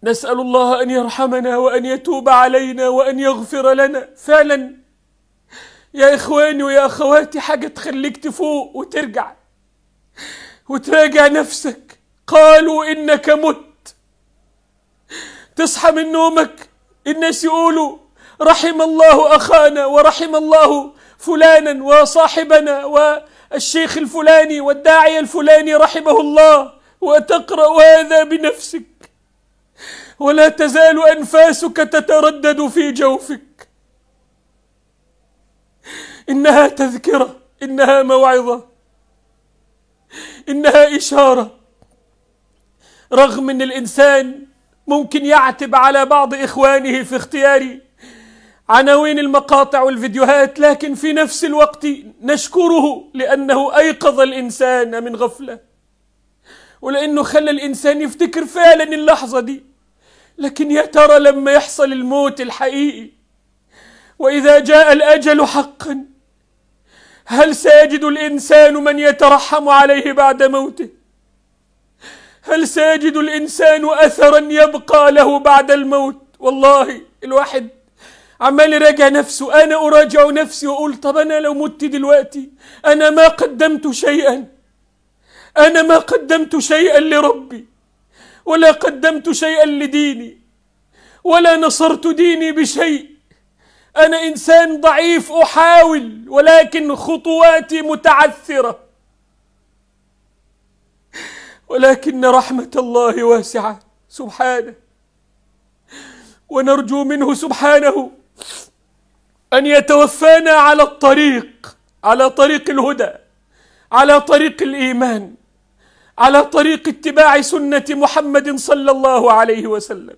نسأل الله أن يرحمنا وأن يتوب علينا وأن يغفر لنا. فعلا يا إخواني ويا أخواتي، حاجة تخليك تفوق وترجع وتراجع نفسك. قالوا إنك مت، تصحى من نومك الناس يقولوا رحم الله أخانا ورحم الله فلانا وصاحبنا والشيخ الفلاني والداعية الفلاني رحمه الله، وتقرأ هذا بنفسك ولا تزال أنفاسك تتردد في جوفك. إنها تذكرة، إنها موعظة، إنها إشارة. رغم أن الإنسان ممكن يعتب على بعض إخوانه في اختيار عناوين المقاطع والفيديوهات، لكن في نفس الوقت نشكره لأنه أيقظ الإنسان من غفلة، ولأنه خلى الإنسان يفتكر فعلا اللحظة دي. لكن يا ترى لما يحصل الموت الحقيقي وإذا جاء الأجل حقا، هل سيجد الإنسان من يترحم عليه بعد موته؟ هل سيجد الإنسان أثرا يبقى له بعد الموت؟ والله الواحد عمال يراجع نفسه. أنا أراجع نفسي وأقول طب أنا لو مت دلوقتي أنا ما قدمت شيئا، أنا ما قدمت شيئا لربي، ولا قدمت شيئا لديني، ولا نصرت ديني بشيء. أنا إنسان ضعيف أحاول، ولكن خطواتي متعثرة. ولكن رحمة الله واسعة سبحانه، ونرجو منه سبحانه أن يتوفانا على الطريق، على طريق الهدى، على طريق الإيمان، على طريق اتباع سنة محمد صلى الله عليه وسلم،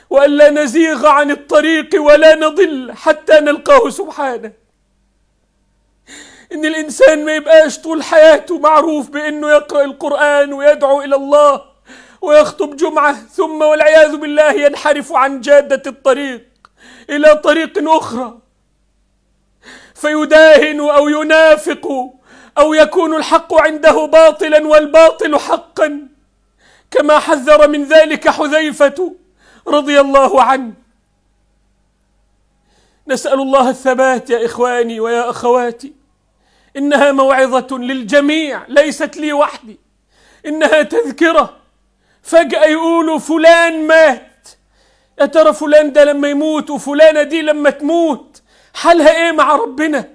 وألا نزيغ عن الطريق ولا نضل حتى نلقاه سبحانه. إن الإنسان ما يبقاش طول حياته معروف بأنه يقرأ القرآن ويدعو إلى الله ويخطب جمعة، ثم والعياذ بالله ينحرف عن جادة الطريق إلى طريق أخرى، فيداهن أو ينافق أو يكون الحق عنده باطلا والباطل حقا، كما حذر من ذلك حذيفة رضي الله عنه. نسأل الله الثبات يا إخواني ويا أخواتي. إنها موعظة للجميع، ليست لي وحدي، إنها تذكرة. فجأة يقولوا فلان مات، يا ترى فلان ده لما يموت وفلانة دي لما تموت حالها إيه مع ربنا؟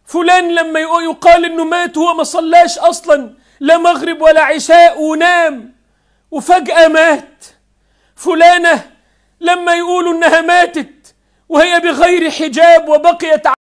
فلان لما يقال إنه مات هو ما صلاش أصلا لا مغرب ولا عشاء ونام وفجأة مات. فلانة لما يقولوا إنها ماتت وهي بغير حجاب وبقيت